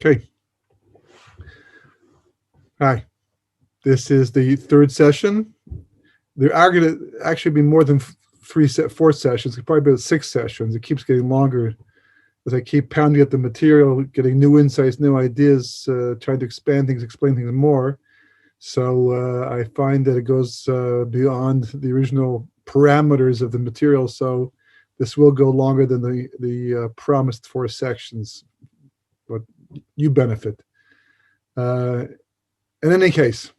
Okay. Hi. This is the third session. There are going to actually be more than four sessions. It's probably about 6 sessions. It keeps getting longer as I keep pounding at the material, getting new insights, new ideas, trying to expand things, explain things more. So I find that it goes beyond the original parameters of the material. So this will go longer than the promised 4 sections, but you benefit. In any case,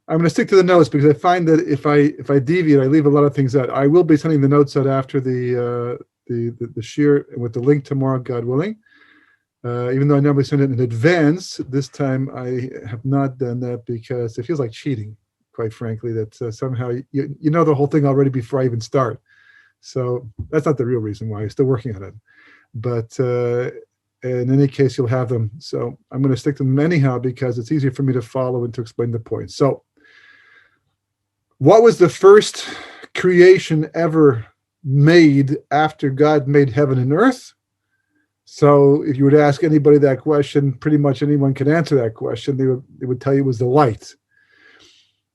I'm going to stick to the notes because I find that if I deviate, I leave a lot of things out. I will be sending the notes out after the shir with the link tomorrow, God willing. Even though I normally send it in advance, this time I have not done that because it feels like cheating, quite frankly, that somehow you know the whole thing already before I even start. So that's not the real reason why. I'm still working on it. But in any case, you'll have them. So I'm going to stick to them anyhow because it's easier for me to follow and to explain the points. So what was the first creation ever made after God made heaven and earth? So if you were to ask anybody that question, pretty much anyone can answer that question. They would tell you it was the light.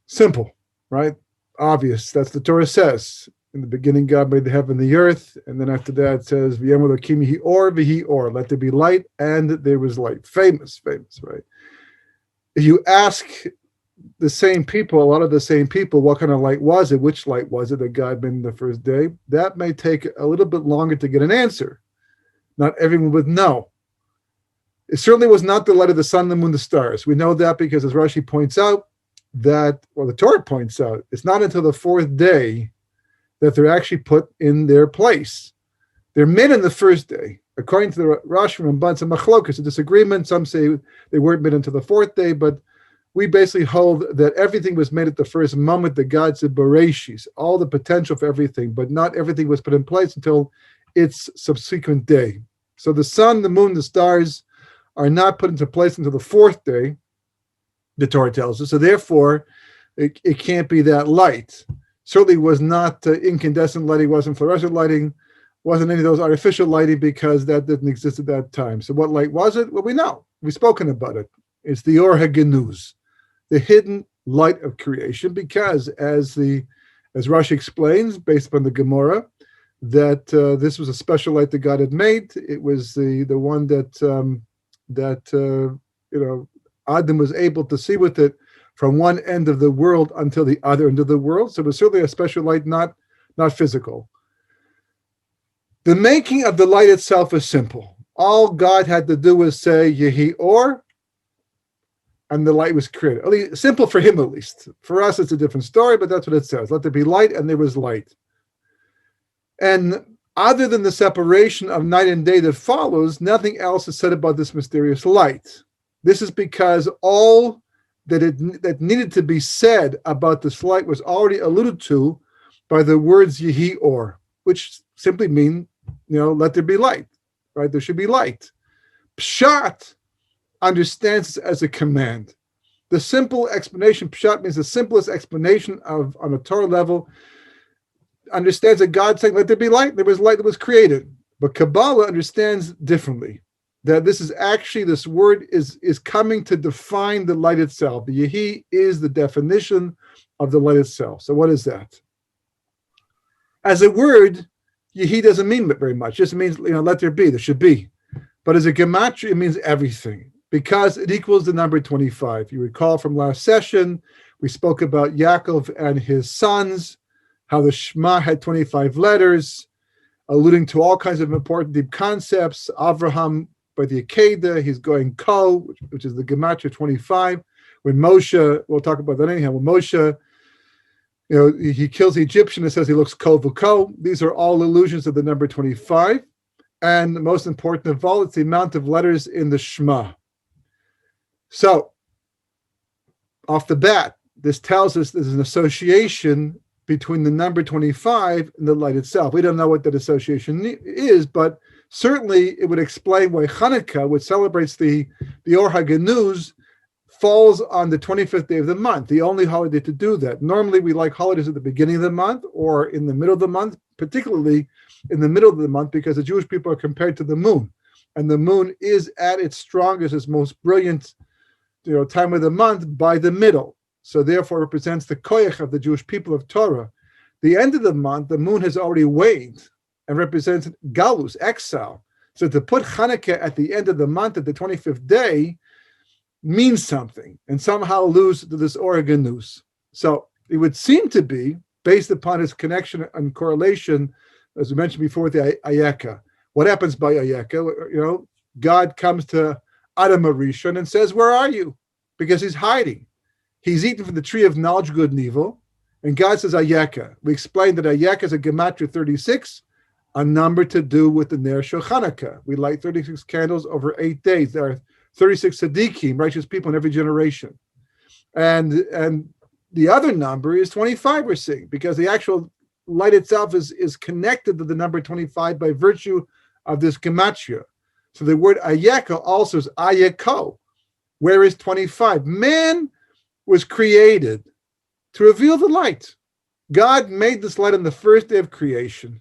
Simple, right? Obvious. That's the Torah says. In the beginning, God made the heaven and the earth. And then after that, it says, V'yem Elokim yihi or v'hi or. Let there be light, and there was light. Famous, right? If you ask the same people, a lot of the same people, what kind of light was it? Which light was it that God made in the first day? That may take a little bit longer to get an answer. Not everyone would know. It certainly was not the light of the sun, the moon, the stars. We know that because, as Rashi points out, the Torah points out, it's not until the 4th day that they're actually put in their place. They're made on the first day. According to the Rashi and Ramban, it's a machlokas, a disagreement. Some say they weren't made until the 4th day, but we basically hold that everything was made at the first moment that God said Bereshis, all the potential for everything, but not everything was put in place until its subsequent day. So the sun, the moon, the stars are not put into place until the 4th day, the Torah tells us. So therefore, it can't be that light. Certainly was not incandescent lighting, wasn't fluorescent lighting, wasn't any of those artificial lighting because that didn't exist at that time. So what light was it? Well, we know. We've spoken about it. It's the Or HaGenuz, the hidden light of creation, because as Rashi explains, based upon the Gemara, that this was a special light that God had made. It was the one that Adam was able to see with it from one end of the world until the other end of the world. So it was certainly a special light, not physical. The making of the light itself is simple. All God had to do was say, Yehi Or, and the light was created. At least, simple for him, at least. For us, it's a different story, but that's what it says. Let there be light, and there was light. And other than the separation of night and day that follows, nothing else is said about this mysterious light. This is because all that needed to be said about this light was already alluded to by the words Yehi Or, which simply mean, let there be light, right? There should be light. Pshat understands this as a command. The simple explanation, Pshat means the simplest explanation on a Torah level, understands that God saying, let there be light. There was light that was created. But Kabbalah understands differently. That this is actually, this word is coming to define the light itself. The Yehi is the definition of the light itself. So what is that? As a word, Yehi doesn't mean very much. It just means, let there be, there should be. But as a gematria, it means everything because it equals the number 25. You recall from last session, we spoke about Yaakov and his sons, how the Shema had 25 letters, alluding to all kinds of important deep concepts. Avraham, by the Akedah, he's going Ko, which is the Gematria 25. When Moshe, we'll talk about that anyhow, when Moshe, he kills the Egyptian, it says he looks Ko v'Ko. These are all allusions to the number 25. And the most important of all, it's the amount of letters in the Shema. So, off the bat, this tells us there's an association between the number 25 and the light itself. We don't know what that association is, but certainly it would explain why Chanukah, which celebrates the Or HaGenuz, falls on the 25th day of the month, the only holiday to do that. Normally we like holidays at the beginning of the month or in the middle of the month, particularly in the middle of the month, because the Jewish people are compared to the moon. and the moon is at its strongest, its most brilliant, time of the month by the middle. So therefore represents the koyach of the Jewish people of Torah. The end of the month, the moon has already waned and represents galus, exile. So to put Chanukah at the end of the month, at the 25th day, means something, and somehow lose this Oregonus. So it would seem to be, based upon his connection and correlation, as we mentioned before, with the Ayeka. What happens by Ayeka? God comes to Adam Arishon and says, "Where are you?" Because he's hiding. He's eaten from the tree of knowledge, good and evil. And God says, Ayeka. We explained that Ayeka is a Gematria 36, a number to do with the Ner Shel Chanukah. We light 36 candles over 8 days. There are 36 tzaddikim, righteous people in every generation. And the other number is 25, we're seeing, because the actual light itself is connected to the number 25 by virtue of this Gematria. So the word Ayeka also is Ayeko. Where is 25? Man was created to reveal the light. God made this light on the first day of creation.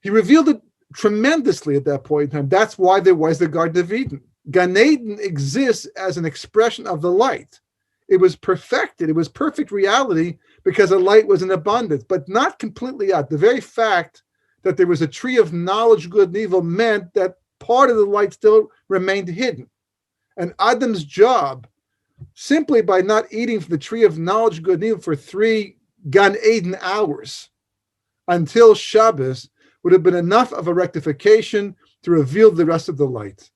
He revealed it tremendously at that point in time. That's why there was the Garden of Eden. Gan Eden exists as an expression of the light. It was perfected. It was perfect reality because the light was in abundance, but not completely out. The very fact that there was a tree of knowledge, good and evil, meant that part of the light still remained hidden. And Adam's job, simply by not eating from the tree of knowledge, good and evil for 3 Gan Eden hours until Shabbos, would have been enough of a rectification to reveal the rest of the light.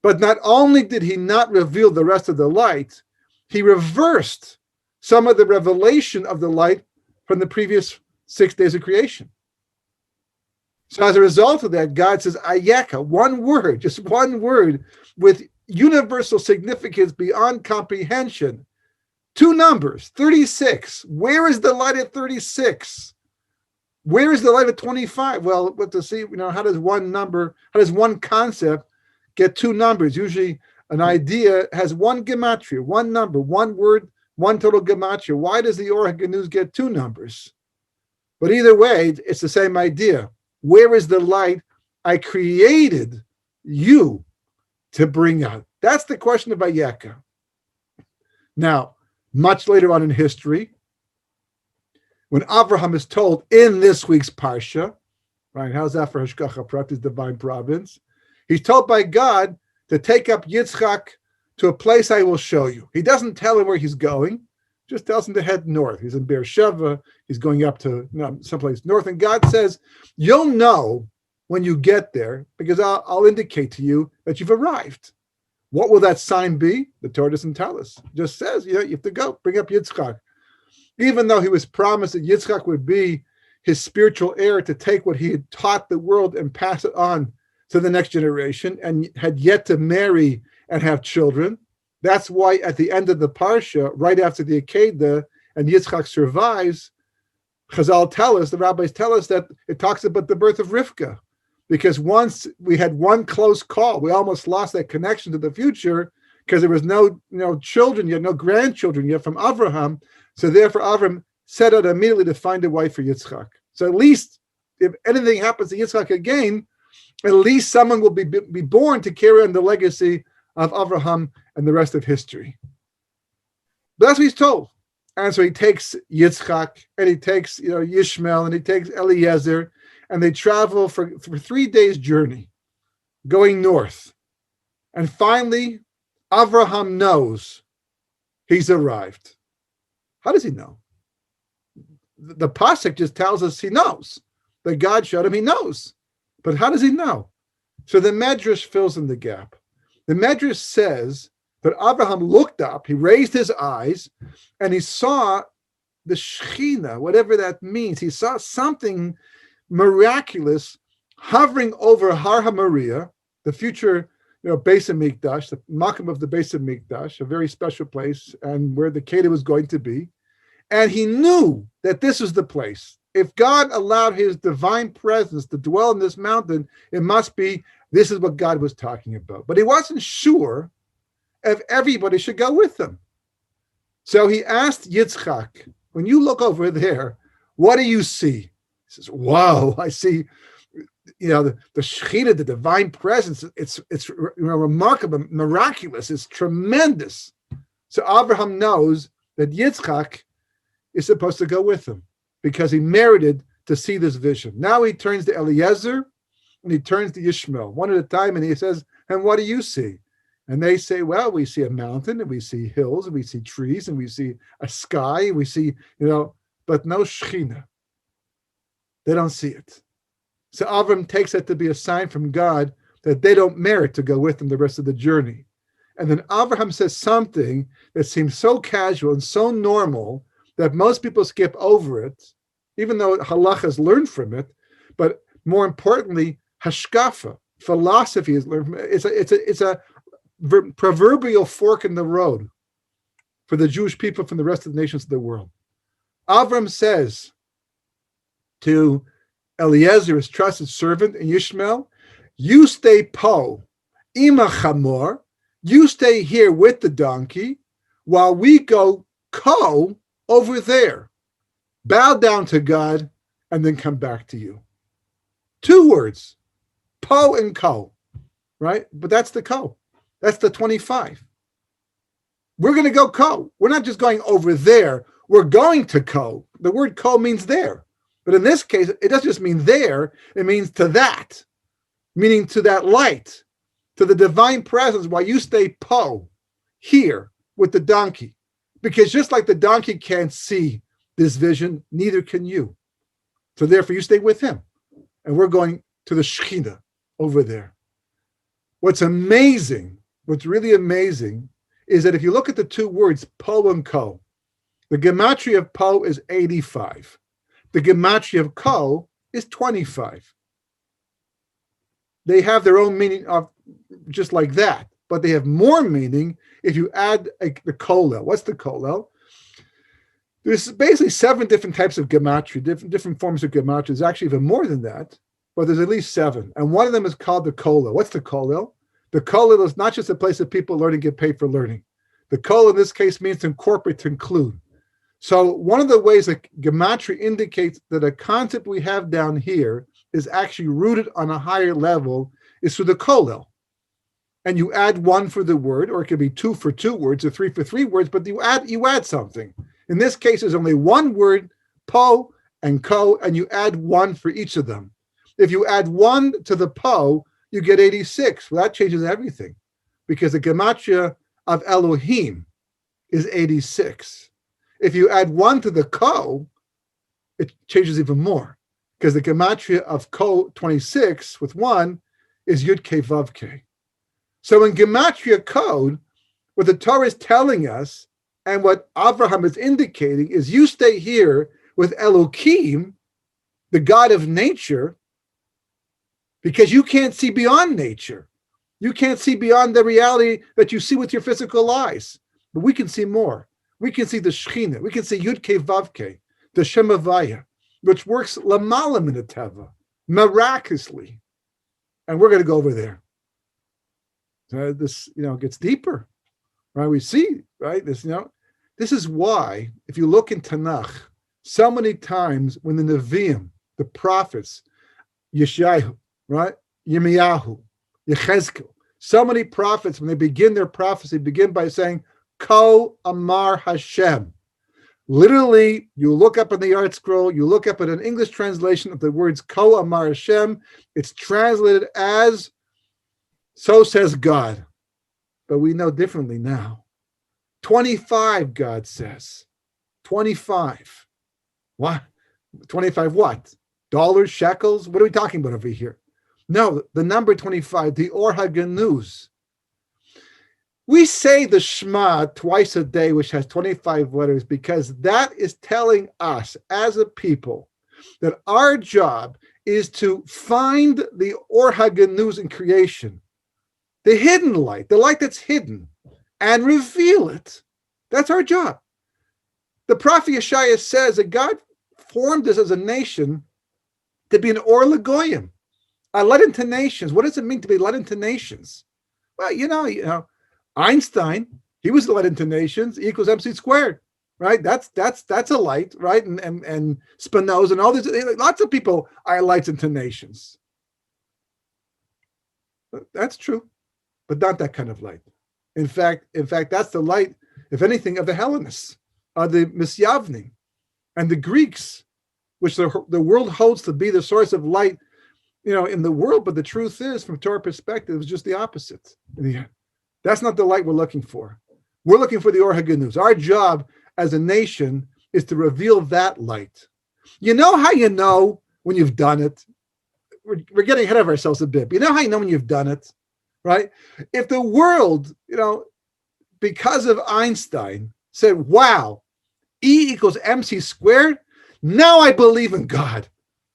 But not only did he not reveal the rest of the light, he reversed some of the revelation of the light from the previous 6 days of creation. So as a result of that, God says, Ayeka, one word, just one word, with universal significance beyond comprehension. 2 numbers, 36. Where is the light at 36? Where is the light at 25? Well, what to see, how does one concept get 2 numbers? Usually an idea has one gematria, one number, one word, one total gematria. Why does the Oregonus get 2 numbers? But either way, it's the same idea. Where is the light I created you to bring out? That's the question of Ayeka. Now, much later on in history, when Abraham is told in this week's Parsha, right? How's that for Hashgacha Pratis, divine providence? He's told by God to take up Yitzchak to a place I will show you. He doesn't tell him where he's going, just tells him to head north. He's in Beersheba. He's going up to someplace north. And God says, you'll know when you get there because I'll indicate to you that you've arrived. What will that sign be? The Torah doesn't tell us. It just says, you have to go, bring up Yitzchak. Even though he was promised that Yitzchak would be his spiritual heir to take what he had taught the world and pass it on to the next generation, and had yet to marry and have children. That's why at the end of the Parsha, right after the Akedah, and Yitzchak survives, Chazal tell us, the rabbis tell us that it talks about the birth of Rivka. Because once we had one close call, we almost lost that connection to the future because there was no children yet, no grandchildren yet from Avraham. So therefore, Avram set out immediately to find a wife for Yitzchak. So at least if anything happens to Yitzchak again, at least someone will be born to carry on the legacy of Avraham and the rest of history. But that's what he's told. And so he takes Yitzchak, and he takes Yishmael, and he takes Eliezer, and they travel for 3 days' journey, going north. And finally, Avraham knows he's arrived. How does he know? The pasuk just tells us he knows. That God showed him he knows. But how does he know? So the Medrash fills in the gap. The Medrash says that Abraham looked up, he raised his eyes, and he saw the Shekhinah, whatever that means. He saw something miraculous hovering over Har HaMoriah, the future Beis HaMikdash, the Makom of the Beis HaMikdash, a very special place, and where the Kedah was going to be. And he knew that this was the place. If God allowed his divine presence to dwell in this mountain, it must be this is what God was talking about. But he wasn't sure if everybody should go with him. So he asked Yitzchak, when you look over there, what do you see? He says, wow, I see the Shechina, the divine presence, it's remarkable, miraculous, it's tremendous. So Abraham knows that Yitzchak is supposed to go with him because he merited to see this vision. Now he turns to Eliezer and he turns to Ishmael one at a time, and he says, and what do you see? And they say, well, we see a mountain, and we see hills, and we see trees, and we see a sky, and we see, but no Shechina. They don't see it. So Avram takes that to be a sign from God that they don't merit to go with him the rest of the journey. And then Abraham says something that seems so casual and so normal that most people skip over it, even though Halakhas learned from it. But more importantly, hashkafa, philosophy is learned from it. It's a proverbial fork in the road for the Jewish people from the rest of the nations of the world. Avram says to Eliezer, his trusted servant, and Ishmael, you stay po, ima chamor, you stay here with the donkey while we go ko over there. Bow down to God and then come back to you. 2 words, po and ko, right? But that's the ko. That's the 25. We're going to go ko. We're not just going over there. We're going to ko. The word ko means there. But in this case, it doesn't just mean there. It means to that, meaning to that light, to the divine presence while you stay po, here with the donkey. Because just like the donkey can't see this vision, neither can you. So therefore, you stay with him. And we're going to the Shechina over there. What's really amazing, is that if you look at the 2 words, po and ko, the gematria of po is 85. The gematria of ko is 25. They have their own meaning of just like that, but they have more meaning if you add the kollel. What's the kollel? There's basically 7 different types of gematria, different forms of gematria. There's actually even more than that, but there's at least 7. And one of them is called the kollel. What's the kollel? The kollel is not just a place that people learn and get paid for learning. The kollel in this case means to incorporate, to include. So one of the ways that gematria indicates that a concept we have down here is actually rooted on a higher level is through the kollel. And you add 1 for the word, or it could be 2 for 2 words, or 3 for 3 words, but you add something. In this case, there's only 1 word, po and ko, and you add 1 for each of them. If you add 1 to the po, you get 86. Well, that changes everything, because the gematria of Elohim is 86. If you add 1 to the ko, it changes even more, because the gematria of ko 26 with 1 is yud ke vav ke. So in gematria code, what the Torah is telling us and what Abraham is indicating is you stay here with Elohim, the God of nature, because you can't see beyond nature. You can't see beyond the reality that you see with your physical eyes. But we can see more. We can see the Shechina. We can see Yud Ke Vav Ke, the Shem Havaya, which works lamala min hateva, miraculously. And we're going to go over there. This, gets deeper, right? We see, right? This is why, if you look in Tanakh, so many times when the Nevi'im, the prophets, Yeshayahu, right? Yirmiyahu, Yechezkel, so many prophets, when they begin their prophecy, begin by saying, Ko Amar Hashem. Literally, you look up in the Art Scroll, you look up at an English translation of the words Ko Amar Hashem, it's translated as, so says God. But we know differently now. 25, God says. 25. What? 25 what? Dollars, shekels? What are we talking about over here? No, the number 25, the Or HaGanuz. We say the Shema twice a day, which has 25 letters, because that is telling us as a people that our job is to find the Or HaGanuz in creation, the hidden light, the light that's hidden, and reveal it. That's our job. The prophet Yeshaya says that God formed us as a nation to be an Or L'Goyim, a light into nations. What does it mean to be light into nations? Well, you know, Einstein, he was the light into nations, E equals MC squared, right? That's a light, right? And Spinoza and all these, lots of people are lights into nations. That's true, but not that kind of light. In fact, that's the light, if anything, of the Hellenists, the Misyavnim, and the Greeks, which the world holds to be the source of light, in the world. But the truth is, from Torah perspective, it's just the opposite. That's not the light we're looking for. We're looking for the Or HaGanuz. Our job as a nation is to reveal that light. You know how you know when you've done it? We're getting ahead of ourselves a bit. But you know how you know when you've done it, right? If the world, because of Einstein, said, wow, E equals MC squared, now I believe in God.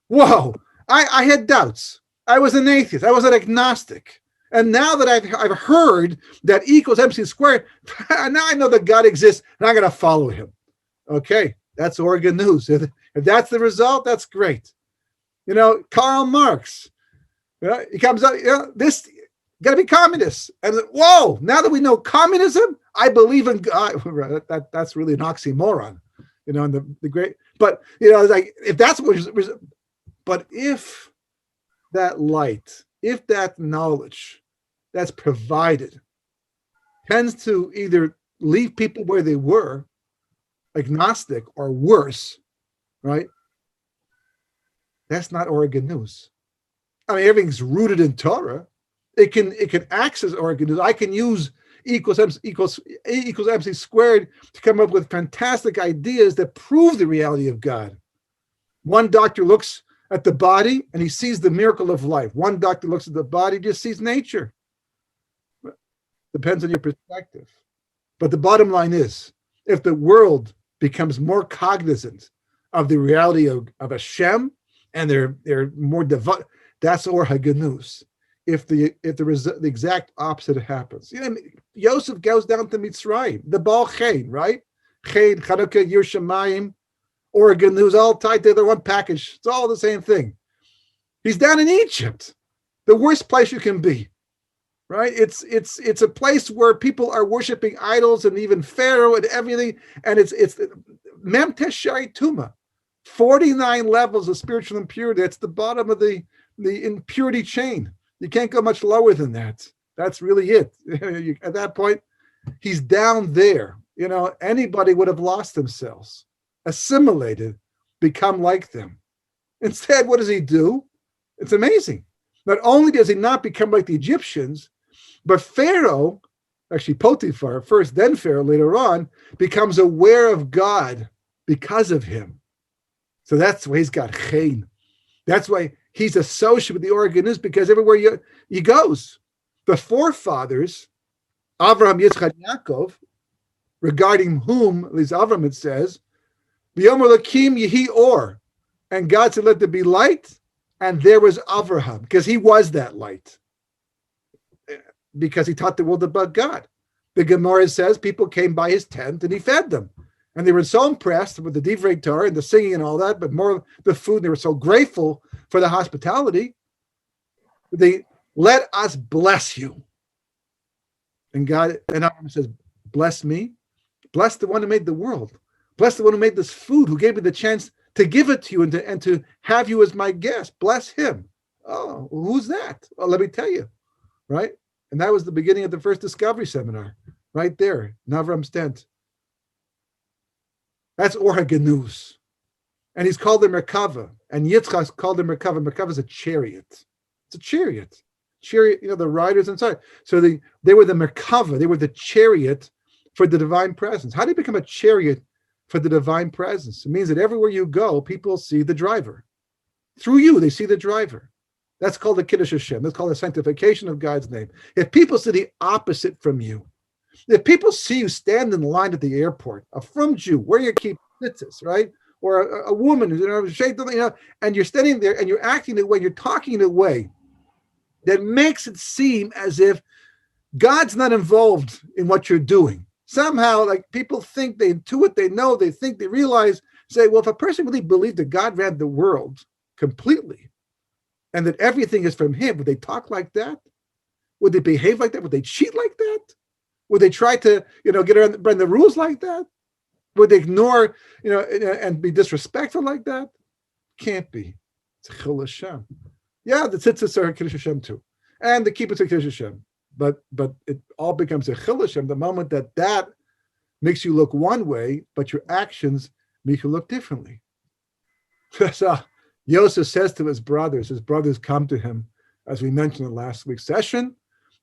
Whoa, I had doubts. I was an atheist. I was an agnostic. And now that I've heard that E equals MC squared, now I know that God exists, and I'm going to follow him. Okay, that's Or HaGanuz. If that's the result, that's great. Karl Marx, he comes out, this got to be communist. And whoa, now that we know communism, I believe in God. That's really an oxymoron, and the great, but, like, if that's what, but if that light, if that knowledge that's provided tends to either leave people where they were, agnostic, or worse, right? That's not Or HaGanuz. I mean, everything's rooted in Torah. It can access Or HaGanuz. I can use E equals MC squared to come up with fantastic ideas that prove the reality of God. One doctor looks at the body and he sees the miracle of life. One doctor looks at the body, just sees nature. Depends on your perspective. But the bottom line is, if the world becomes more cognizant of the reality of Hashem, and they're more devout, that's Or HaGanuz. If the exact opposite happens, Yosef goes down to Mitzrayim, the Baal Chen, right? Chen, Chanukah, Yerushalayim, Or HaGanuz, all tied together, one package. It's all the same thing. He's down in Egypt, the worst place you can be, right? It's a place where people are worshiping idols and even Pharaoh and everything, and it's Mem Teshari Tuma, 49 levels of spiritual impurity. That's the bottom of the impurity chain. You can't go much lower than that. That's really it. At that point, he's down there. Anybody would have lost themselves, assimilated, become like them. Instead, what does he do? It's amazing. Not only does he not become like the Egyptians, but Pharaoh, actually Potiphar, first, then Pharaoh later on, becomes aware of God because of him. So that's why he's got chen. That's why he's associated with the Or HaGanuz, because everywhere he goes. The forefathers, Avraham, Yitzchak, Yaakov, regarding whom, at least Avraham, it says, V'yomer Lakim Yehi Or, and God said, let there be light, and there was Avraham, because he was that light, because he taught the world about God. The Gemara says people came by his tent and he fed them. And they were so impressed with the Divrei Torah and the singing and all that, but more the food. They were so grateful for the hospitality. They let us bless you. And God, and Abraham says, bless me. Bless the one who made the world. Bless the one who made this food, who gave me the chance to give it to you and to have you as my guest. Bless him. Oh, who's that? Well, let me tell you, right? And that was the beginning of the first discovery seminar, right there, in Avram's tent. That's Or HaGanuz. And he's called the Merkava. And Yitzchak's called the Merkava. Merkava is a chariot. It's a chariot. Chariot, the riders inside. So they were the Merkava. They were the chariot for the divine presence. How do you become a chariot for the divine presence? It means that everywhere you go, people see the driver. Through you, they see the driver. That's called the Kiddush Hashem. That's called the sanctification of God's name. If people see the opposite from you, if people see you stand in line at the airport, a from Jew, wearing your tzitzis, right? Or a woman who's and you're standing there and you're acting in a way, you're talking in a way that makes it seem as if God's not involved in what you're doing. Somehow, like, people think, they intuit, they know, they think, they realize, say, well, if a person really believed that God ran the world completely and that everything is from him, would they talk like that? Would they behave like that? Would they cheat like that? Would they try to, get around the rules like that? Would they ignore, and be disrespectful like that? Can't be. It's Chil Hashem. Yeah, the tzitzis are Kiddush Hashem too. and the kibbutz of Hashem. But it all becomes a chil Hashem the moment that makes you look one way, but your actions make you look differently. So Yosef says to his brothers come to him, as we mentioned in last week's session,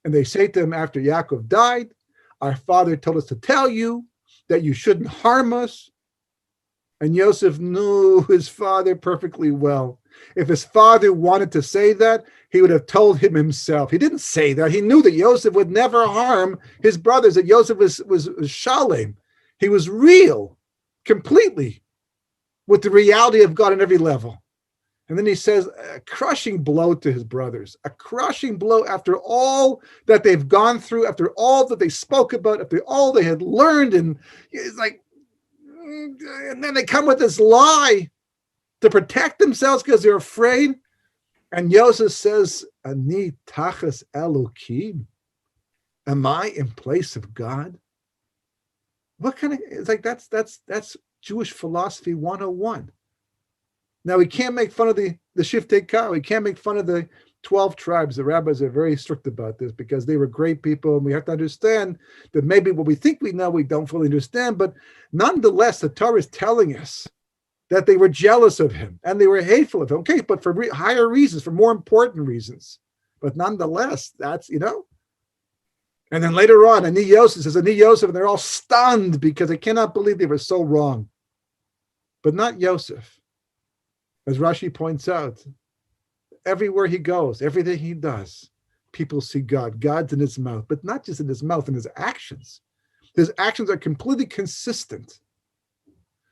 and they say to him after Yaakov died, our father told us to tell you that you shouldn't harm us. And Yosef knew his father perfectly well. If his father wanted to say that, he would have told him himself. He didn't say that. He knew that Yosef would never harm his brothers, that Yosef was shalem. He was real, completely, with the reality of God on every level. And then he says a crushing blow to his brothers, a crushing blow after all that they've gone through, after all that they spoke about, after all they had learned. And it's like, and then they come with this lie to protect themselves because they're afraid. And Yosef says, Ani tachas Elokim. Am I in place of God? What kind of, it's like, that's Jewish philosophy 101. Now, we can't make fun of the Shiftei Ka. We can't make fun of the 12 tribes. The rabbis are very strict about this because they were great people. And we have to understand that maybe what we think we know, we don't fully understand. But nonetheless, the Torah is telling us that they were jealous of him and they were hateful of him. Okay, but for higher reasons, for more important reasons. But nonetheless, that's, And then later on, Ani Yosef says, Ani Yosef, and they're all stunned because they cannot believe they were so wrong. But not Yosef. As Rashi points out, everywhere he goes, everything he does, people see God. God's in his mouth, but not just in his mouth, in his actions. His actions are completely consistent.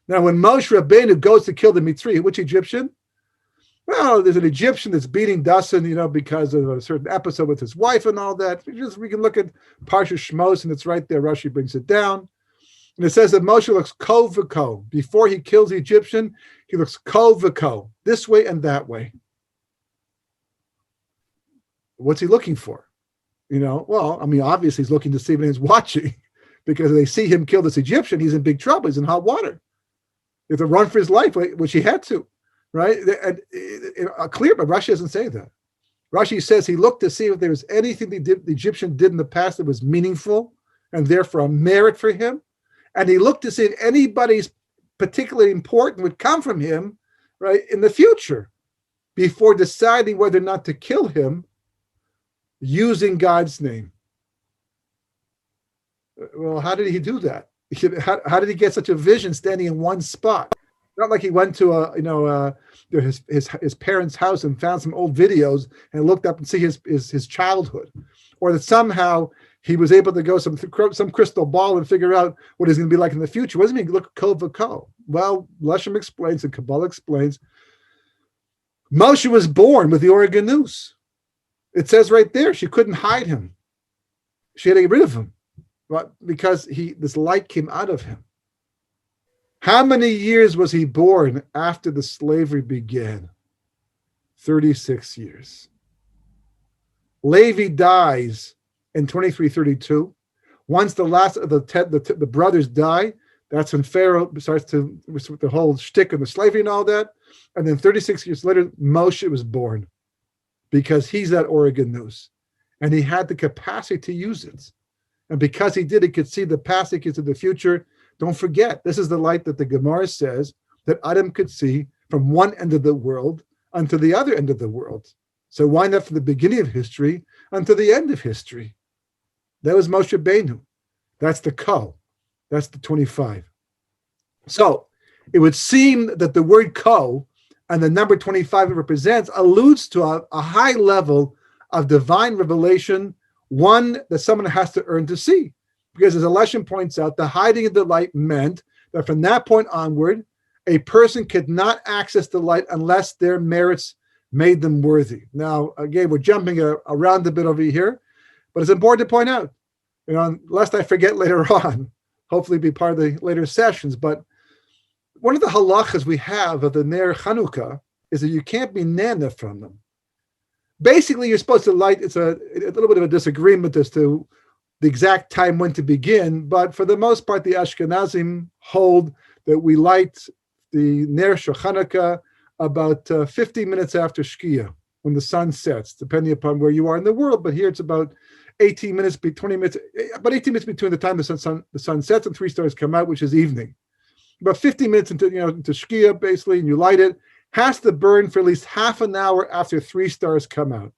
Now, when Moshe Rabbeinu goes to kill the Mitzri, which Egyptian? Well, there's an Egyptian that's beating Dasan, because of a certain episode with his wife and all that. We can look at Parashat Shmos, and it's right there. Rashi brings it down. And it says that Moshe looks ko v'ko. Before he kills the Egyptian, he looks ko v'ko, this way and that way. What's he looking for? Obviously he's looking to see if anyone's watching, because if they see him kill this Egyptian, he's in big trouble. He's in hot water. He has to run for his life, which he had to, right? And clear, but Rashi doesn't say that. Rashi says he looked to see if there was anything the Egyptian did in the past that was meaningful and therefore a merit for him. And he looked to see if anybody's particularly important would come from him, right, in the future, before deciding whether or not to kill him using God's name. Well, how did he do that? How did he get such a vision standing in one spot? Not like he went to his parents' house and found some old videos and looked up and see his childhood, or that somehow he was able to go some crystal ball and figure out what he's going to be like in the future. What does it mean? Look, ko v'ko. Well, Leshem explains and Kabbalah explains. Moshe was born with the Oreganus. It says right there she couldn't hide him. She had to get rid of him, but because this light came out of him. How many years was he born after the slavery began? 36 years. Levi dies in 2332. Once the last of the brothers die, that's when Pharaoh starts with the whole shtick of the slavery and all that. And then 36 years later, Moshe was born, because he's that Oreganus, and he had the capacity to use it. And because he did, he could see the past, he could see the future. Don't forget, this is the light that the Gemara says that Adam could see from one end of the world unto the other end of the world. So why not from the beginning of history unto the end of history? That was Moshe Rabbeinu. That's the ko. That's the 25. So it would seem that the word ko and the number 25 it represents alludes to a high level of divine revelation, one that someone has to earn to see. Because as Leshem points out, the hiding of the light meant that from that point onward, a person could not access the light unless their merits made them worthy. Now, again, we're jumping around a bit over here, but it's important to point out, lest I forget later on, hopefully be part of the later sessions, but one of the halakhas we have of the Ner Chanukah is that you can't be nana from them. Basically, you're supposed to light, it's a little bit of a disagreement as to the exact time when to begin, but for the most part, the Ashkenazim hold that we light the Ner Chanukah about 50 minutes after Shkia. when the sun sets, depending upon where you are in the world. But here it's about 18 minutes, 20 minutes, about 18 minutes between the time the sun sets and 3 stars come out, which is evening. About 15 minutes into Shkia, basically, and you light it, has to burn for at least half an hour after 3 stars come out.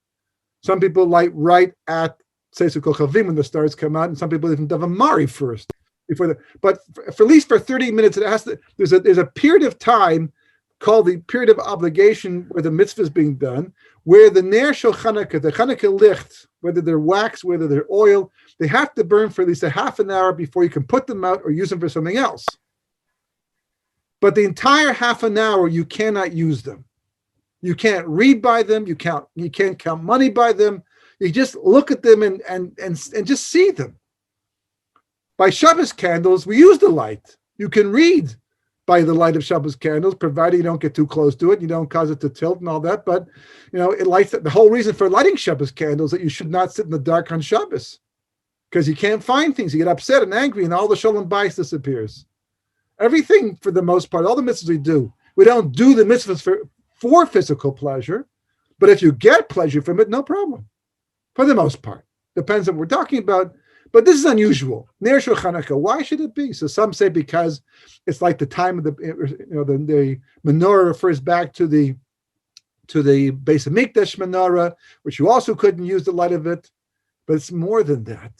Some people light right at Seisuk Kochavim when the stars come out, and some people even Davar Mari first. But for at least for 30 minutes, it has to. There's a period of time called the period of obligation where the mitzvah is being done, where the Ner Shel Chanukah, the Chanukah licht, whether they're wax, whether they're oil, they have to burn for at least a half an hour before you can put them out or use them for something else. But the entire half an hour, you cannot use them. You can't read by them. You can't count money by them. You just look at them and just see them. By Shabbos candles, we use the light. You can read by the light of Shabbos candles, provided you don't get too close to it, you don't cause it to tilt and all that. But it lights up. The whole reason for lighting Shabbos candles is that you should not sit in the dark on Shabbos, because you can't find things. You get upset and angry, and all the shalom bayis disappears. Everything, for the most part, all the mitzvahs we don't do the mitzvahs for physical pleasure, but if you get pleasure from it, no problem. For the most part, depends on what we're talking about. But this is unusual. Ner Shel Chanukah. Why should it be? So some say because it's like the time of the menorah refers back to the Beis Hamikdash menorah, which you also couldn't use the light of it. But it's more than that.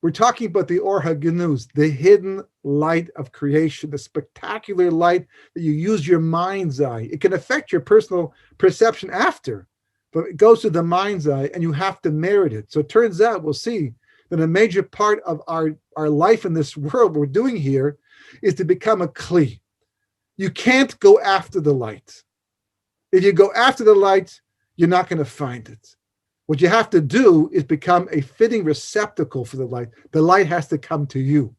We're talking about the Or HaGenuz, the hidden light of creation, the spectacular light that you use your mind's eye. It can affect your personal perception after, but it goes to the mind's eye, and you have to merit it. So it turns out, we'll see, that a major part of our life in this world we're doing here is to become a kli. You can't go after the light. If you go after the light, you're not going to find it. What you have to do is become a fitting receptacle for the light. The light has to come to you.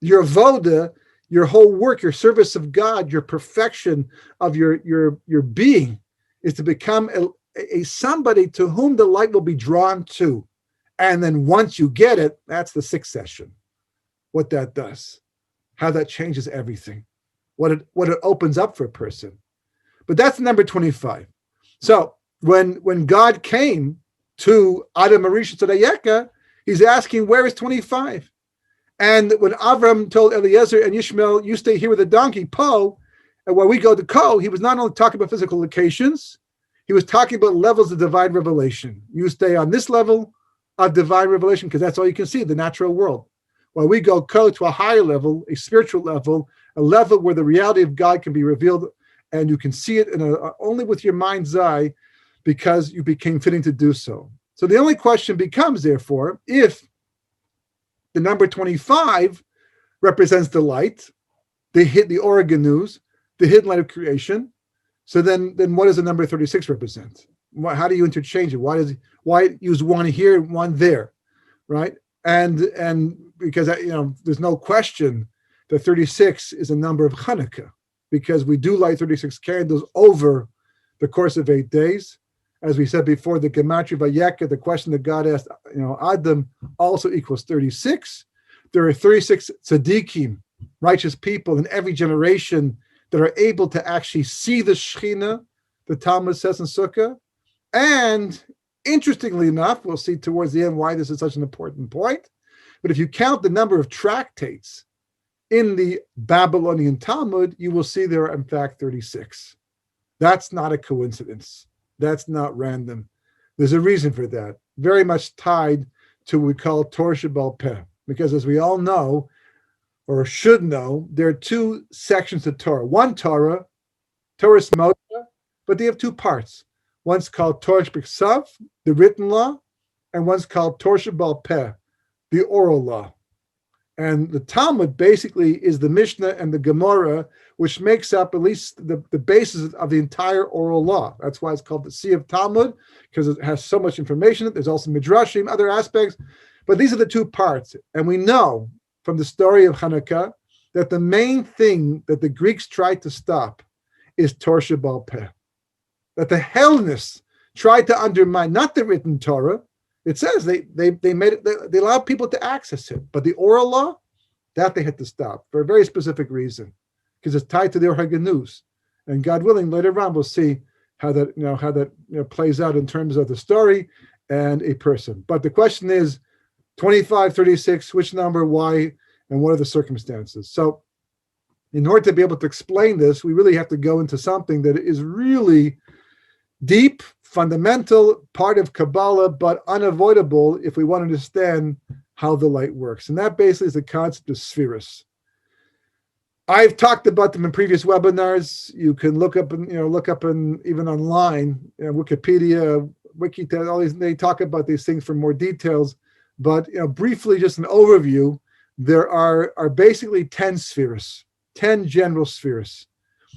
Your avoda, your whole work, your service of God, your perfection of your being is to become a somebody to whom the light will be drawn to. And then once you get it, that's the 6th session. What that does, how that changes everything, what it opens up for a person. But that's number 25. So when God came to Adam Arisha Tzadayeka, he's asking, where is 25? And when Avram told Eliezer and Yishmael, you stay here with the donkey, Po, and when we go to Ko, he was not only talking about physical locations, he was talking about levels of divine revelation. You stay on this level of divine revelation, because that's all you can see, the natural world. While we go to a higher level, a spiritual level, a level where the reality of God can be revealed, and you can see it only with your mind's eye, because you became fitting to do so. So the only question becomes, therefore, if the number 25 represents the light, the Or HaGenuz, the hidden light of creation, so then what does the number 36 represent? How do you interchange it? Why use one here and one there, right? And because there's no question that 36 is a number of Chanukah, because we do light 36 candles over the course of 8 days. As we said before, the Gematria Vayeka, the question that God asked, Adam, also equals 36. There are 36 tzaddikim, righteous people in every generation that are able to actually see the Shekhinah, the Talmud says in Sukkah. And interestingly enough, we'll see towards the end why this is such an important point. But if you count the number of tractates in the Babylonian Talmud, you will see there are, in fact, 36. That's not a coincidence. That's not random. There's a reason for that, very much tied to what we call Torah Shebal Peh. Because as we all know, or should know, there are 2 sections of Torah. One Torah Moshe, but they have 2 parts. One's called Torah Shebiksav, the written law, and one's called Torah Shebal Peh, the oral law. And the Talmud basically is the Mishnah and the Gemara, which makes up at least the basis of the entire oral law. That's why it's called the Sea of Talmud, because it has so much information. There's also Midrashim, other aspects. But these are the 2 parts. And we know from the story of Chanukah that the main thing that the Greeks tried to stop is Torah Shebal Peh. That the Hellenists tried to undermine, not the written Torah. It says they made it, they allowed people to access it, but the oral law, that they had to stop for a very specific reason, because it's tied to the Or HaGenuz. And God willing, later on we'll see how that plays out in terms of the story and a person. But the question is 25, 36, which number, why, and what are the circumstances? So in order to be able to explain this, we really have to go into something that is really deep, fundamental, part of Kabbalah, but unavoidable if we want to understand how the light works. And that basically is the concept of spheres. I've talked about them in previous webinars. You can look up and even online, Wikipedia, Wikitel, all these, they talk about these things for more details. But briefly, just an overview, there are basically 10 spheres, 10 general spheres.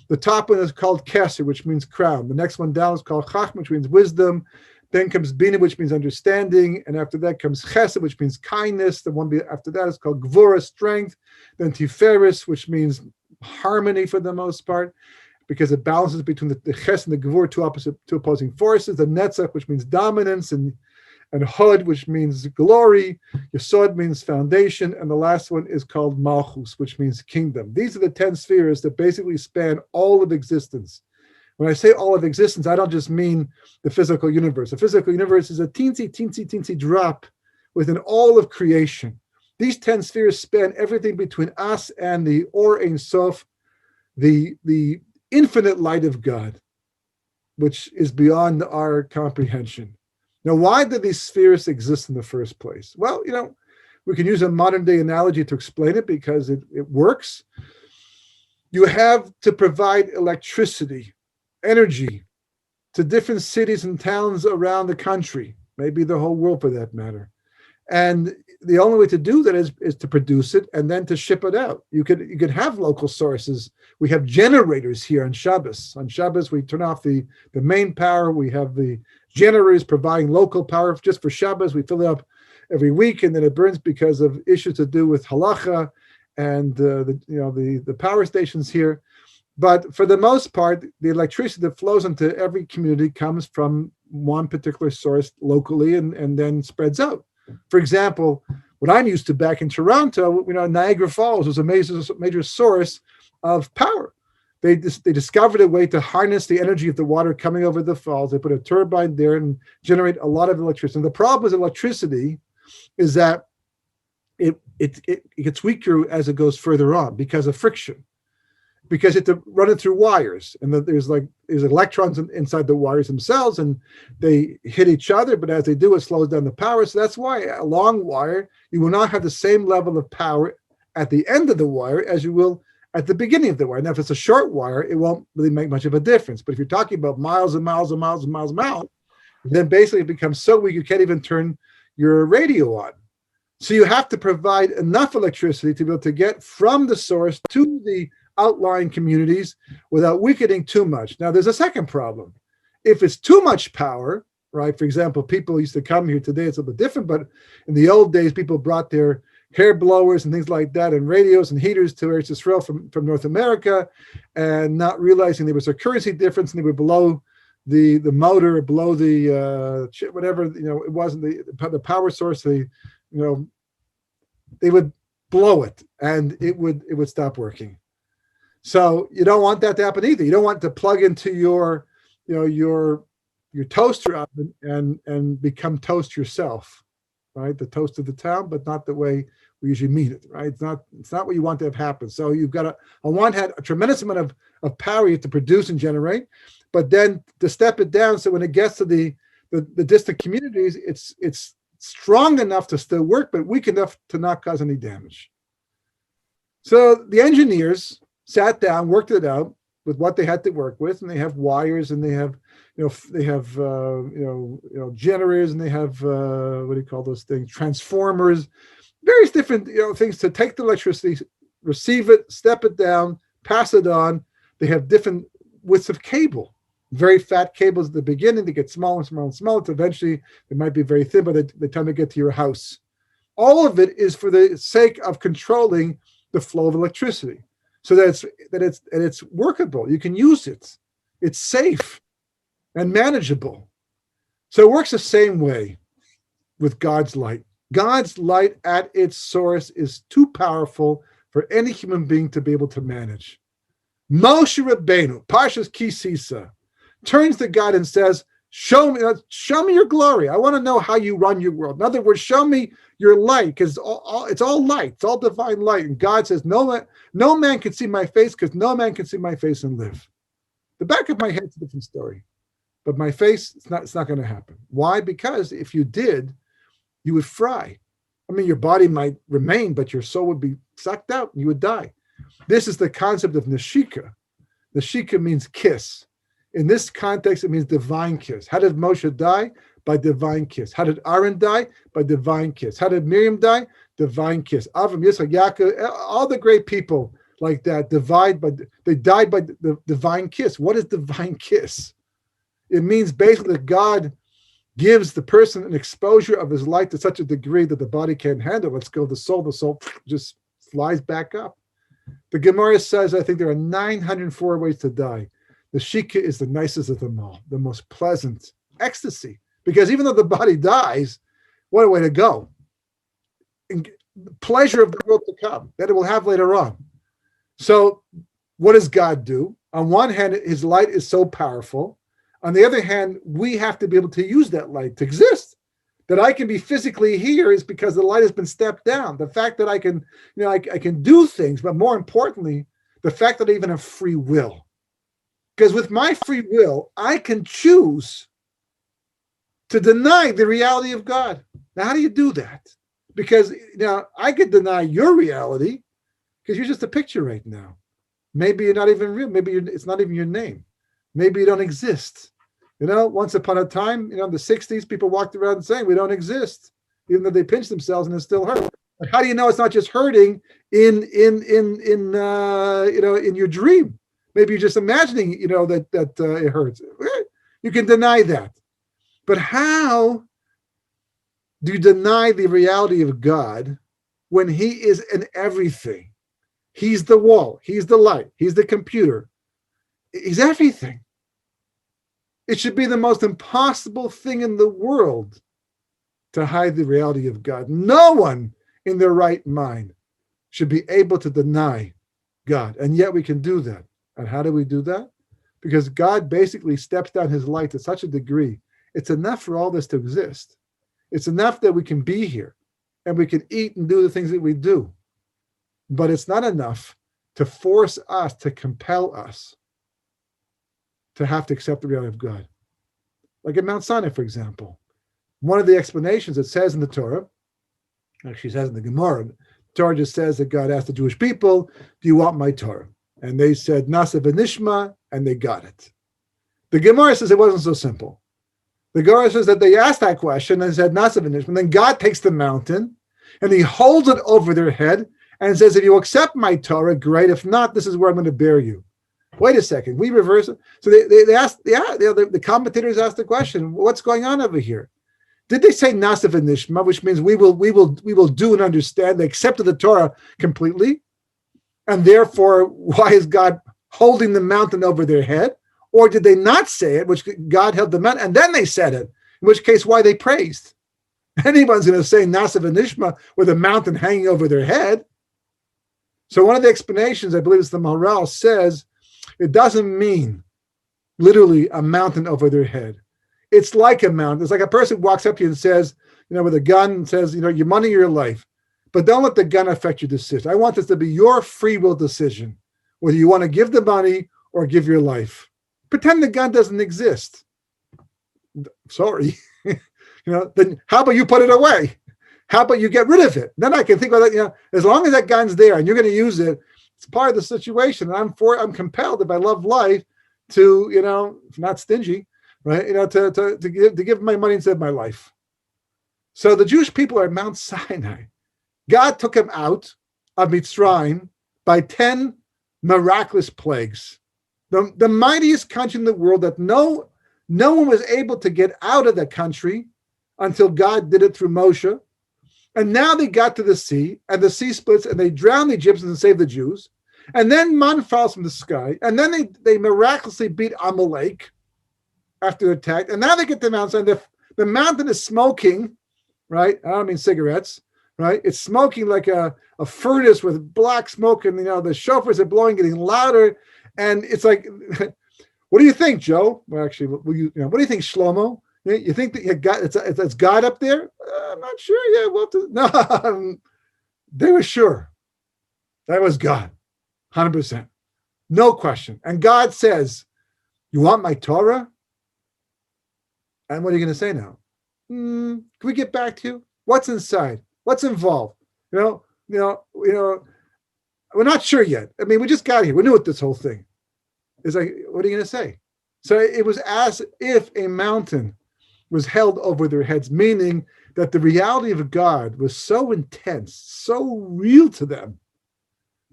The top one is called Keser, which means crown. The next one down is called Chachma, which means wisdom. Then comes Bina, which means understanding. And after that comes Chesed, which means kindness. The one after that is called Gvura, strength. Then Tiferes, which means harmony for the most part, because it balances between the Chesed and the Gvura, two opposing forces. The Netzach, which means dominance, and Hod, which means glory. Yesod means foundation. And the last one is called Malchus, which means kingdom. These are the 10 spheres that basically span all of existence. When I say all of existence, I don't just mean the physical universe. The physical universe is a teensy drop within all of creation. These 10 spheres span everything between us and the Or Ein Sof, the infinite light of God, which is beyond our comprehension. Now, why do these spheres exist in the first place? Well, we can use a modern day analogy to explain it because it works. You have to provide electricity, energy to different cities and towns around the country, maybe the whole world for that matter. And the only way to do that is to produce it and then to ship it out. You could have local sources. We have generators here on Shabbos. On Shabbos, we turn off the main power. We have the generators providing local power just for Shabbos. We fill it up every week, and then it burns because of issues to do with Halakhas and the power stations here. But for the most part, the electricity that flows into every community comes from one particular source locally and then spreads out. For example, what I'm used to back in Toronto, Niagara Falls was a major source of power. They discovered a way to harness the energy of the water coming over the falls. They put a turbine there and generate a lot of electricity. And the problem with electricity is that it gets weaker as it goes further on because of friction. Because you have to run it through wires, and there's electrons inside the wires themselves, and they hit each other. But as they do, it slows down the power. So that's why a long wire, you will not have the same level of power at the end of the wire as you will at the beginning of the wire. Now, if it's a short wire, it won't really make much of a difference. But if you're talking about miles and miles and miles and miles and miles, then basically it becomes so weak you can't even turn your radio on. So you have to provide enough electricity to be able to get from the source to the outlying communities without weakening too much. Now, there's a second problem. If it's too much power, right? For example, people used to come here today, it's a bit different, but in the old days, people brought their hair blowers and things like that and radios and heaters to Eretz Yisrael from North America, and not realizing there was a currency difference, and they would blow the motor, blow the whatever, it wasn't the power source, they would blow it and it would stop working. So you don't want that to happen either. You don't want to plug into your toaster oven and become toast yourself, right? The toast of the town, but not the way we usually mean it, right? It's not what you want to have happen. So you've got on one hand a tremendous amount of power you have to produce and generate, but then to step it down so when it gets to the distant communities, it's strong enough to still work, but weak enough to not cause any damage. So the engineers sat down, worked it out with what they had to work with, and they have wires, and they have generators, and they have what do you call those things? Transformers, various different things to take the electricity, receive it, step it down, pass it on. They have different widths of cable, very fat cables at the beginning. They get smaller and smaller and smaller. To eventually, they might be very thin by the time they get to your house. All of it is for the sake of controlling the flow of electricity, so that it's workable. You can use it. It's safe and manageable. So it works the same way with God's light. God's light at its source is too powerful for any human being to be able to manage. Moshe Rabbeinu, Parshas Ki Sisa, turns to God and says, show me your glory. I want to know how you run your world. In other words, show me your light, because it's all light. It's all divine light. And God says, no man can see my face, because no man can see my face and live. The back of my head's a different story. But my face, it's not going to happen. Why? Because if you did, you would fry. I mean, your body might remain, but your soul would be sucked out and you would die. This is the concept of neshika. Neshika means kiss. In this context, it means divine kiss. How did Moshe die? By divine kiss. How did Aaron die? By divine kiss. How did Miriam die? Divine kiss. Avram, Yitzchak, Yaakov, all the great people like that they died by the divine kiss. What is divine kiss? It means basically that God gives the person an exposure of his light to such a degree that the body can't handle. Let's go the soul just flies back up. The Gemara says, I think there are 904 ways to die. The shika is the nicest of them all, the most pleasant ecstasy. Because even though the body dies, what a way to go. And pleasure of the world to come, that it will have later on. So what does God do? On one hand, his light is so powerful. On the other hand, we have to be able to use that light to exist. That I can be physically here is because the light has been stepped down. The fact that I can, I can do things, but more importantly, the fact that I even have free will. Because with my free will, I can choose to deny the reality of God. Now, how do you do that? Because I could deny your reality because you're just a picture right now. Maybe you're not even real. Maybe it's not even your name. Maybe you don't exist. Once upon a time, in the 60s, people walked around saying we don't exist, even though they pinch themselves and it still hurt. But how do you know it's not just hurting in your dream? Maybe you're just imagining, that it hurts. You can deny that. But how do you deny the reality of God when he is in everything? He's the wall. He's the light. He's the computer. He's everything. It should be the most impossible thing in the world to hide the reality of God. No one in their right mind should be able to deny God. And yet we can do that. And how do we do that? Because God basically steps down his light to such a degree. It's enough for all this to exist. It's enough that we can be here and we can eat and do the things that we do. But it's not enough to force us, to compel us to have to accept the reality of God. Like at Mount Sinai, for example. One of the explanations it says in the Torah, actually says in the Gemara, the Torah just says that God asked the Jewish people, do you want my Torah? And they said, Nasa v'nishma, and they got it. The Gemara says it wasn't so simple. The Gemara says that they asked that question and said, Nasa v'nishma, and then God takes the mountain and he holds it over their head and says, if you accept my Torah, great. If not, this is where I'm going to bury you. Wait a second, we reverse it. So they asked, the commentators asked the question, what's going on over here? Did they say Nasa v'nishma, which means we will do and understand? They accepted the Torah completely. And therefore, why is God holding the mountain over their head? Or did they not say it, which God held the mountain, and then they said it, in which case, why they praised? Anyone's going to say Nasa v'nishma with a mountain hanging over their head. So one of the explanations, I believe it's the Maharal, says it doesn't mean literally a mountain over their head. It's like a mountain. It's like a person walks up to you and says, with a gun, and says, your money, your life. But don't let the gun affect your decision. I want this to be your free will decision, whether you want to give the money or give your life. Pretend the gun doesn't exist. Sorry. Then how about you put it away? How about you get rid of it? Then I can think about that, as long as that gun's there and you're going to use it, it's part of the situation. And I'm compelled, if I love life, to, not stingy, right? To give my money instead of my life. So the Jewish people are at Mount Sinai. God took him out of Mitzrayim by 10 miraculous plagues. The mightiest country in the world that no one was able to get out of that country until God did it through Moshe. And now they got to the sea, and the sea splits, and they drown the Egyptians and save the Jews. And then man falls from the sky, and then they miraculously beat Amalek after the attack. And now they get to Mount Sinai. The mountain is smoking, right? I don't mean cigarettes, right? It's smoking like a furnace with black smoke, and the shofars are blowing, getting louder. And it's like, What do you think, Joe? Well, actually, what do you think, Shlomo? You think that it's God up there? I'm not sure. Yeah, well, no, they were sure that was God, 100%, no question. And God says, "You want my Torah?" And what are you going to say now? Can we get back to you? What's inside? What's involved? We're not sure yet. I mean, we just got here. We're new at this whole thing. It's like, what are you going to say? So it was as if a mountain was held over their heads, meaning that the reality of God was so intense, so real to them,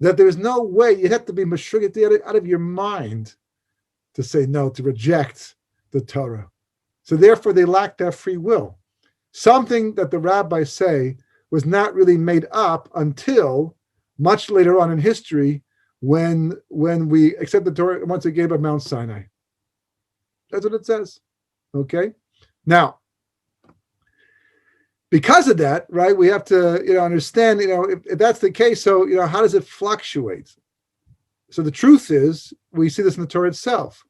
that there's no way. You'd have to be mashugget out of your mind to say no, to reject the Torah. So therefore, they lacked that free will. Something that the rabbis say was not really made up until much later on in history, when we accept the Torah once it gave up Mount Sinai. That's what it says. Okay? Now, because of that, right, we have to understand, if that's the case, so how does it fluctuate? So the truth is, we see this in the Torah itself.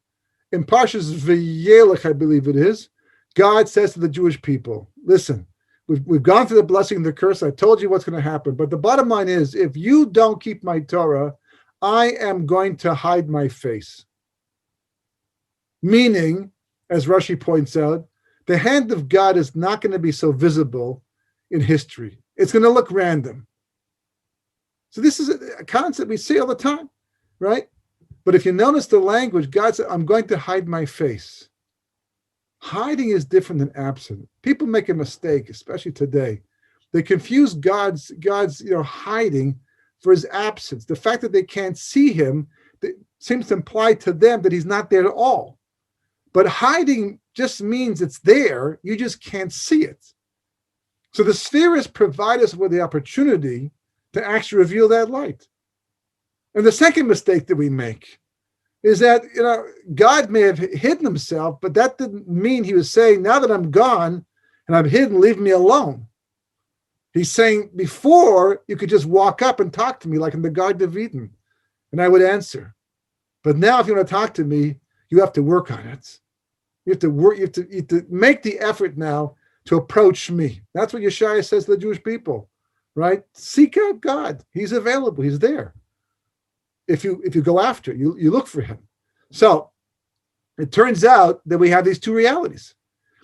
In Parashat Vayelech, I believe it is, God says to the Jewish people, listen, we've gone through the blessing and the curse. I told you what's going to happen. But the bottom line is, if you don't keep my Torah, I am going to hide my face. Meaning, as Rashi points out, the hand of God is not going to be so visible in history. It's going to look random. So this is a concept we see all the time, right? But if you notice the language, God said, I'm going to hide my face. Hiding is different than absent. People make a mistake, especially today. They confuse God's hiding for his absence. The fact that they can't see him seems to imply to them that he's not there at all. But hiding just means it's there. You just can't see it. So the spheres provide us with the opportunity to actually reveal that light. And the second mistake that we make is that, God may have hidden himself, but that didn't mean he was saying, now that I'm gone and I'm hidden, leave me alone. He's saying, before, you could just walk up and talk to me like in the Garden of Eden, and I would answer. But now, if you want to talk to me, you have to work on it. You have to work. You have to make the effort now to approach me. That's what Yeshaya says to the Jewish people, right? Seek out God. He's available. He's there. If you go after, you look for him. So it turns out that we have these two realities.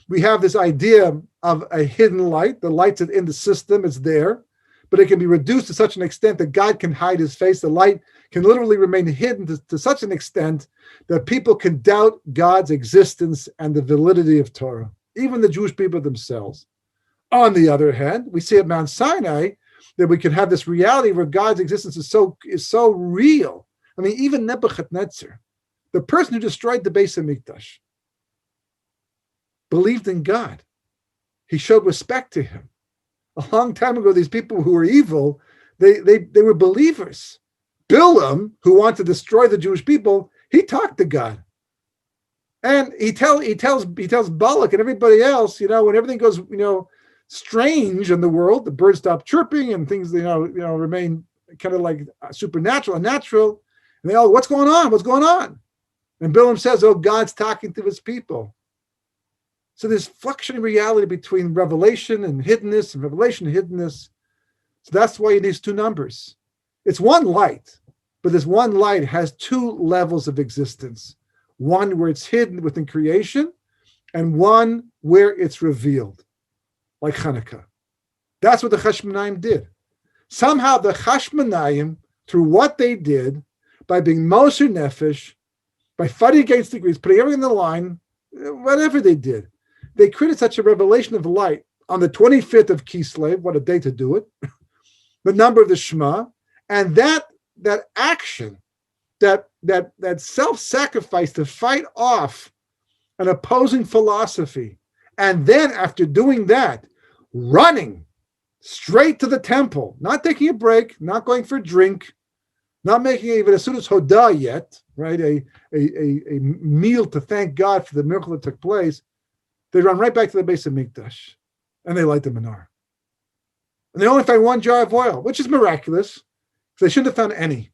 We have this idea of a hidden light. The light's in the system, it's there, but it can be reduced to such an extent that God can hide his face. The light can literally remain hidden to such an extent that people can doubt God's existence and the validity of Torah, even the Jewish people themselves. On the other hand, we see at Mount Sinai that we can have this reality where God's existence is so real. I mean, even Nebuchadnezzar, the person who destroyed the Beis Hamikdash, believed in God. He showed respect to him. A long time ago, these people who were evil, they were believers. Bilam, who wanted to destroy the Jewish people, he talked to God. And he tells Balak and everybody else, when everything goes, strange in the world, the birds stop chirping and things, remain kind of like supernatural and natural. And they all, what's going on? What's going on? And Bilam says, oh, God's talking to his people. So there's fluctuating reality between revelation and hiddenness and revelation and hiddenness. So that's why you need these two numbers. It's one light, but this one light has two levels of existence. One where it's hidden within creation and one where it's revealed, like Chanukah. That's what the Chashmonaim did. Somehow the Chashmonaim, through what they did, by being Moser Nefesh, by fighting against the Greeks, putting everything in the line, whatever they did, they created such a revelation of light on the 25th of Kislev, what a day to do it, the number of the Shema, and that action, that self-sacrifice to fight off an opposing philosophy, and then after doing that, running straight to the temple, not taking a break, not going for a drink, not making even a Sudas Hodah yet, right? A meal to thank God for the miracle that took place. They run right back to the Beis Hamikdash, and they light the menorah. And they only find one jar of oil, which is miraculous, because they shouldn't have found any.